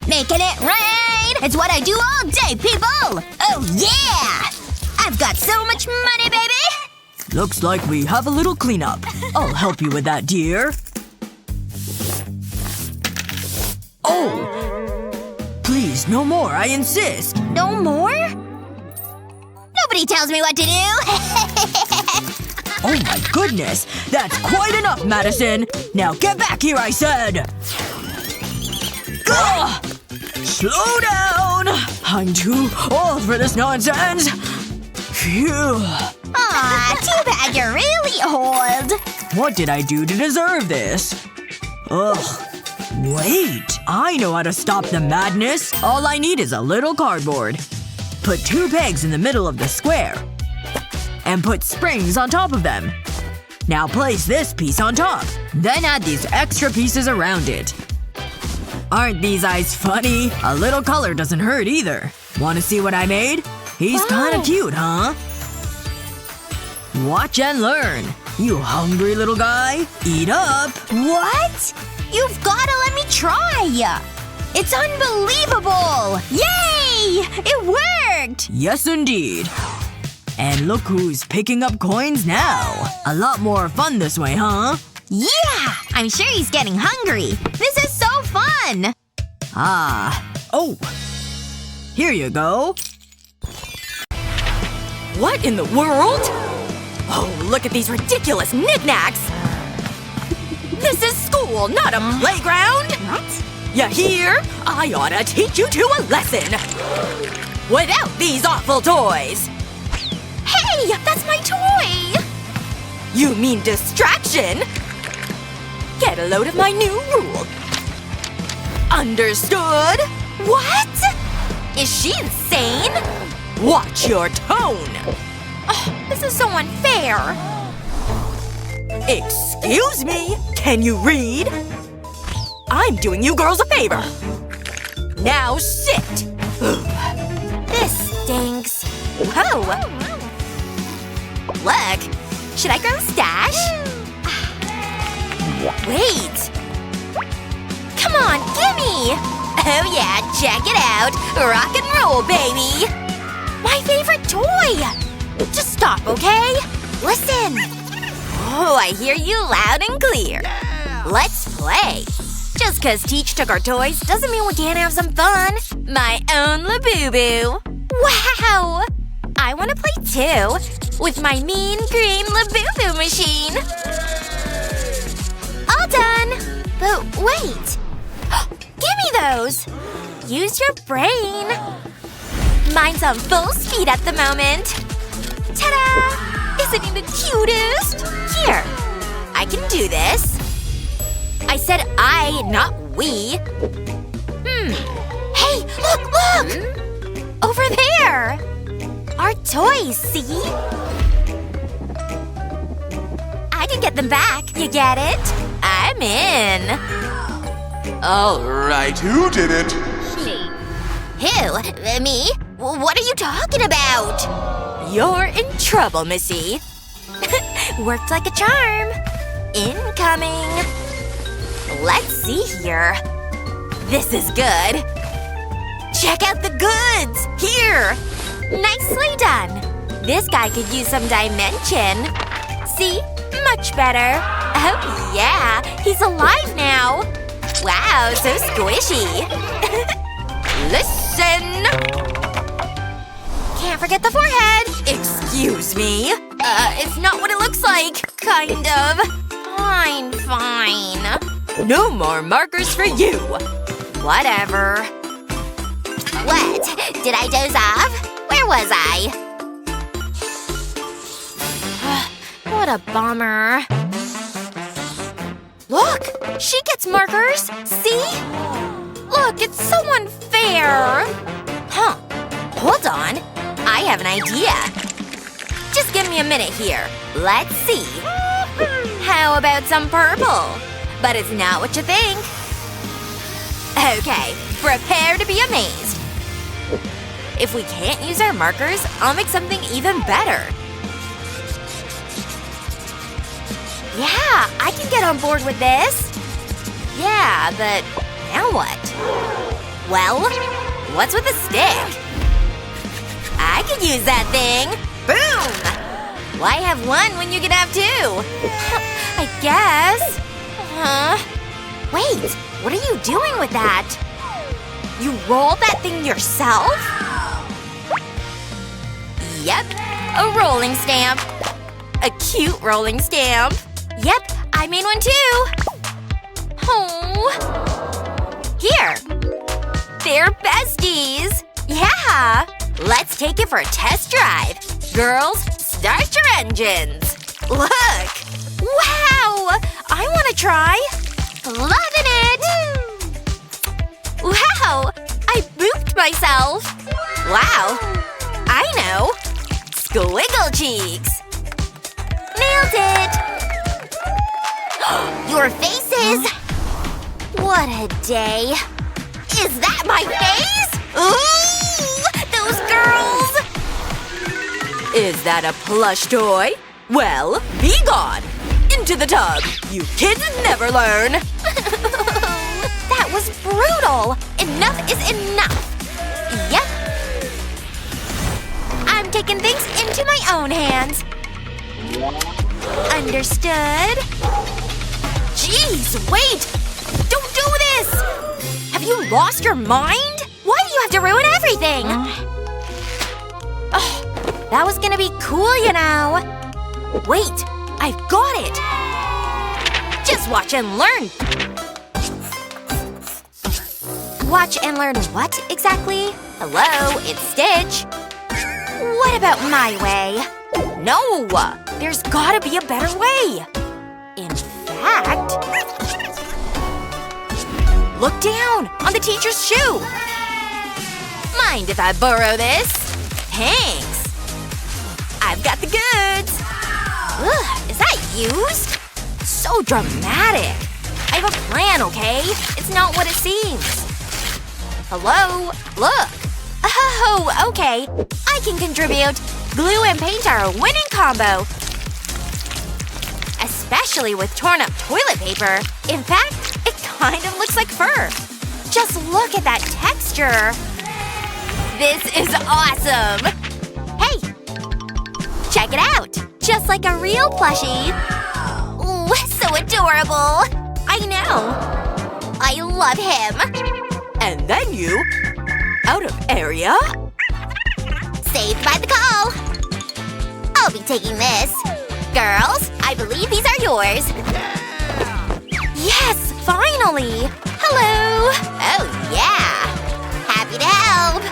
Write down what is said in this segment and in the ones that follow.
Making it rain! It's what I do all day, people! Oh yeah! I've got so much money, baby! Looks like we have a little cleanup. I'll help you with that, dear. Oh! Please, no more, I insist. No more? Nobody tells me what to do! Oh my goodness! That's quite enough, Madison! Now get back here, I said! Ugh! Slow down! I'm too old for this nonsense! Phew. Aw, too bad you're really old. What did I do to deserve this? Ugh. Wait. I know how to stop the madness. All I need is a little cardboard. Put 2 pegs in the middle of the square. And put springs on top of them. Now place this piece on top. Then add these extra pieces around it. Aren't these eyes funny? A little color doesn't hurt either. Want to see what I made? He's kinda cute, huh? Watch and learn. You hungry little guy? Eat up! What? You've gotta let me try! It's unbelievable! Yay! It worked! Yes, indeed. And look who's picking up coins now. A lot more fun this way, huh? Yeah! I'm sure he's getting hungry. This is so fun! Ah. Oh. Here you go. What in the world? Oh, look at these ridiculous knickknacks! This is school, not a playground! What? You hear? I oughta teach you two a lesson! Without these awful toys! Hey! That's my toy! You mean distraction? Get a load of my new rule. Understood? What? Is she insane? Watch your tone! Oh, this is so unfair. Excuse me? Can you read? I'm doing you girls a favor. Now sit. This stinks. Whoa. Look. Should I grow a stash? Wait. Come on, gimme! Oh yeah, check it out. Rock and roll, baby! My favorite toy! Just stop, okay? Listen! Oh, I hear you loud and clear. Let's play. Just cause Teach took our toys doesn't mean we can't have some fun. My own Labubu. Wow! I wanna play too. With my mean green Labubu machine. All done! But wait. Give me those! Use your brain. Mine's on full speed at the moment. Ta-da! Isn't he the cutest? Here. I can do this. I said I, not we. Hey, look! Over there! Our toys, see? I can get them back. You get it? I'm in. Alright, who did it? Who? Me? What are you talking about? You're in trouble, Missy. Worked like a charm. Incoming. Let's see here. This is good. Check out the goods! Here! Nicely done. This guy could use some dimension. See? Much better. Oh yeah, he's alive now. Wow, so squishy. Listen! Can't forget the forehead. Excuse me? It's not what it looks like. Kind of. Fine. No more markers for you! Whatever. What? Did I doze off? Where was I? What a bummer. Look! She gets markers! See? Look, it's so unfair! Huh. Hold on. I have an idea. Just give me a minute here. Let's see. How about some purple? But it's not what you think. Okay, prepare to be amazed. If we can't use our markers, I'll make something even better. Yeah, I can get on board with this. Yeah, but now what? Well, what's with the stick? I could use that thing. Boom! Why have one when you can have two? I guess. Wait, what are you doing with that? You rolled that thing yourself? Yep, a rolling stamp. A cute rolling stamp. Yep, I made one too. Oh. Here. They're besties. Yeah. Let's take it for a test drive. Girls, start your engines. Look. Wow. I want to try. Loving it. Wow. I booped myself. Wow. I know. Squiggle cheeks. Nailed it. Your faces. What a day. Is that my face? Ooh! Those girls! Is that a plush toy? Well, be gone! Into the tub! You kids never learn! That was brutal! Enough is enough! Yep. I'm taking things into my own hands. Understood? Jeez, wait! Don't do this! Have you lost your mind? Why do you have to ruin everything? Oh, that was gonna be cool, you know. Wait, I've got it! Just watch and learn! Watch and learn what, exactly? Hello, it's Stitch. What about my way? No! There's gotta be a better way! In fact… Look down! On the teacher's shoe! Mind if I borrow this? Thanks! I've got the goods! Ugh, is that used? So dramatic! I have a plan, okay? It's not what it seems. Hello? Look! Oh, okay. I can contribute. Glue and paint are a winning combo. Especially with torn up toilet paper. In fact, it kind of looks like fur. Just look at that texture. This is awesome! Hey! Check it out! Just like a real plushie. Ooh, so adorable! I know. I love him. And then you… out of area? Saved by the call. I'll be taking this. Girls, I believe these are yours. Yes, finally! Hello! Oh, yeah! Happy to help!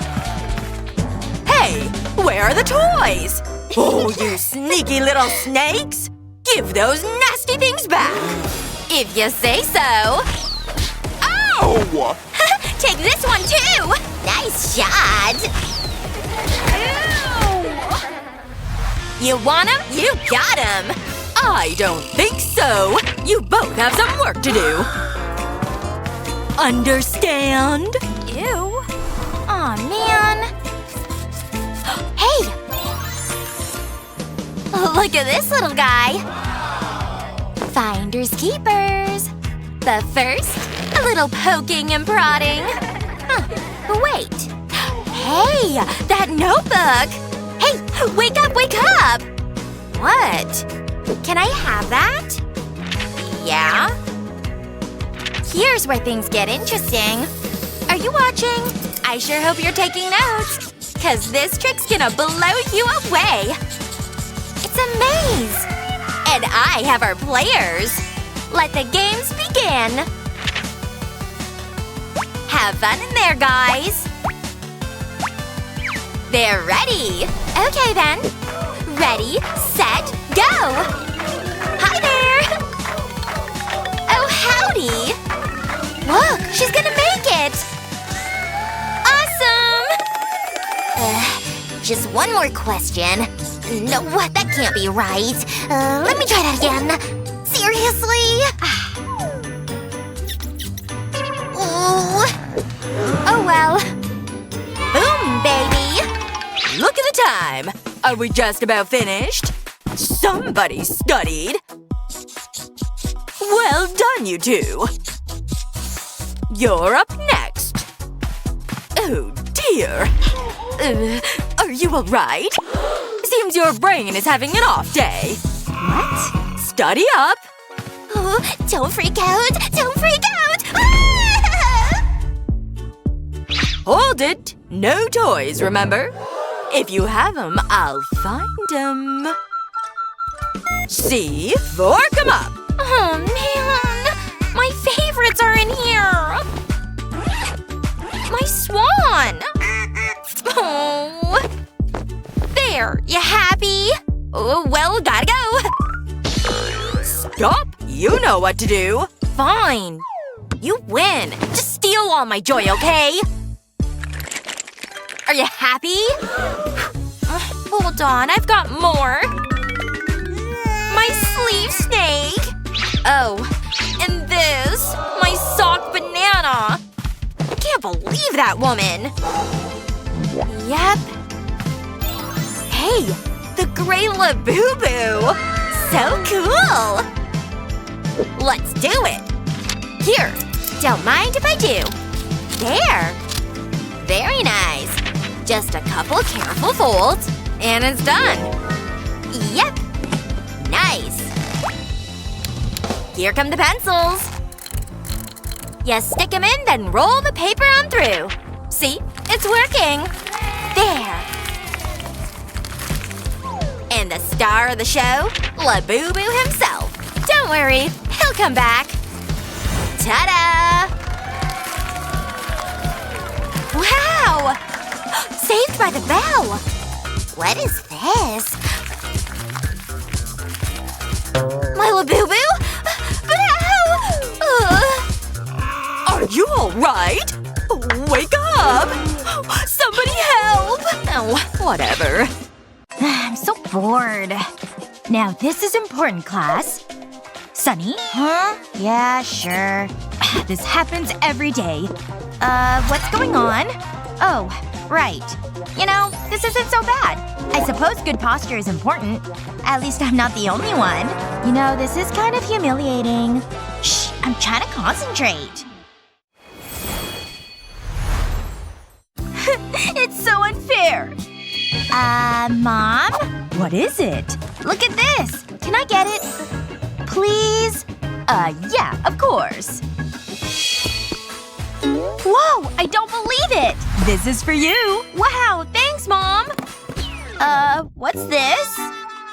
Hey! Where are the toys? Oh, you sneaky little snakes! Give those nasty things back! If you say so. Ow! Take this one, too! Nice shot! You want him? You got him! I don't think so! You both have some work to do! Understand? Ew. Aw, man. Hey! Look at this little guy. Finders keepers. But first, a little poking and prodding. But wait. Hey! That notebook! Hey! Wake up, wake up! What? Can I have that? Yeah? Here's where things get interesting. Are you watching? I sure hope you're taking notes. 'Cause this trick's gonna blow you away. It's a maze. And I have our players. Let the games begin. Have fun in there, guys. They're ready. Okay, then. Ready, set, go! Hi there! Oh, howdy! Look, she's gonna make it! Awesome! Just one more question. No, what? That can't be right. Let me try that again. Seriously? Ooh. Oh well. Boom, baby! Look at the time! Are we just about finished? Somebody studied! Well done, you two! You're up next! Oh, dear. Are you alright? Seems your brain is having an off day. What? Study up. Oh, don't freak out! Don't freak out! Ah! Hold it. No toys, remember? If you have them, I'll find them. See? 4 come up. Oh, man. My favorites are in here. My swan. Oh. There. You happy? Oh, well, gotta go. Stop! You know what to do. Fine. You win. Just steal all my joy, okay? Are you happy? Hold on, I've got more. My sleeve snake. Oh, and this. My sock banana. I can't believe that woman. Yep. Hey, the gray Labubu. So cool. Let's do it. Here. Don't mind if I do. There. Very nice. Just a couple careful folds, and it's done. Yep. Nice. Here come the pencils. You stick them in, then roll the paper on through. See? It's working. There. And the star of the show, Labubu himself. Don't worry, he'll come back. Ta-da! Wow! Saved by the bell! What is this? My Labubu? But how? Are you alright? Wake up! Somebody help! Oh, whatever. I'm so bored. Now this is important, class. Sunny? Huh? Yeah, sure. This happens every day. What's going on? Oh, right. You know, this isn't so bad. I suppose good posture is important. At least I'm not the only one. You know, this is kind of humiliating. Shh, I'm trying to concentrate. It's so unfair. Mom? What is it? Look at this! Can I get it? Please? Yeah, of course. Whoa! I don't believe it! This is for you! Wow, thanks, Mom! What's this?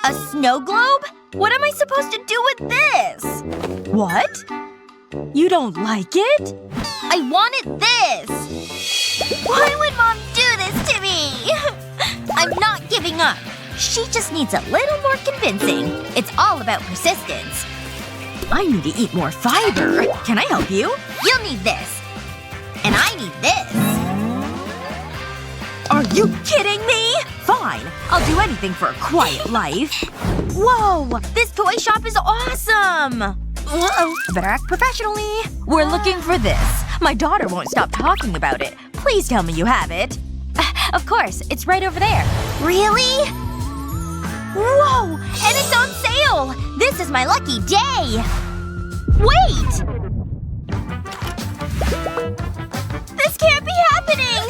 A snow globe? What am I supposed to do with this? What? You don't like it? I wanted this! Why would Mom do this to me? I'm not giving up. She just needs a little more convincing. It's all about persistence. I need to eat more fiber. Can I help you? You'll need this. And I need this. Are you kidding me? Fine. I'll do anything for a quiet life. Whoa! This toy shop is awesome! Whoa. Better act professionally. We're looking for this. My daughter won't stop talking about it. Please tell me you have it. Of course. It's right over there. Really? Whoa! And it's on sale! This is my lucky day! Wait! This can't be happening!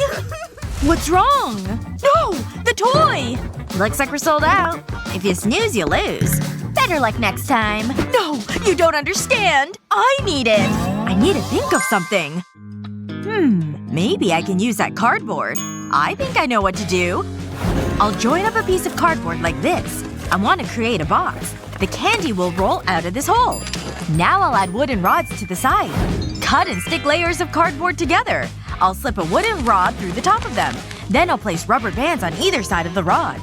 What's wrong? No! The toy! Looks like we're sold out. If you snooze, you lose. Better luck next time. No! You don't understand! I need it! I need to think of something. Maybe I can use that cardboard. I think I know what to do. I'll join up a piece of cardboard like this. I want to create a box. The candy will roll out of this hole. Now I'll add wooden rods to the side. Cut and stick layers of cardboard together. I'll slip a wooden rod through the top of them. Then I'll place rubber bands on either side of the rod.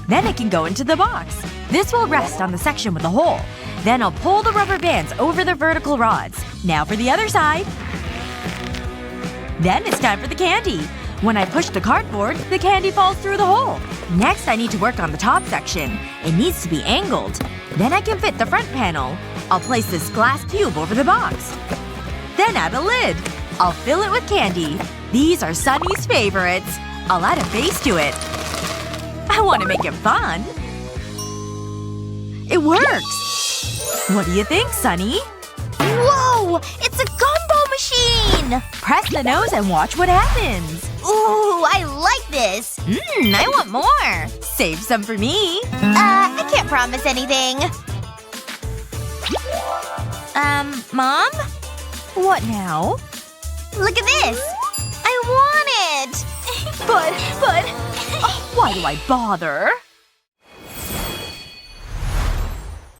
Then it can go into the box. This will rest on the section with the hole. Then I'll pull the rubber bands over the vertical rods. Now for the other side. Then it's time for the candy. When I push the cardboard, the candy falls through the hole. Next I need to work on the top section. It needs to be angled. Then I can fit the front panel. I'll place this glass cube over the box. Then add a lid. I'll fill it with candy. These are Sunny's favorites. I'll add a base to it. I want to make it fun. It works! What do you think, Sunny? Whoa! It's a gumball machine! machine! Press the nose and watch what happens. Ooh, I like this. I want more. Save some for me. I can't promise anything. Mom? What now? Look at this. I want it. But… oh, why do I bother?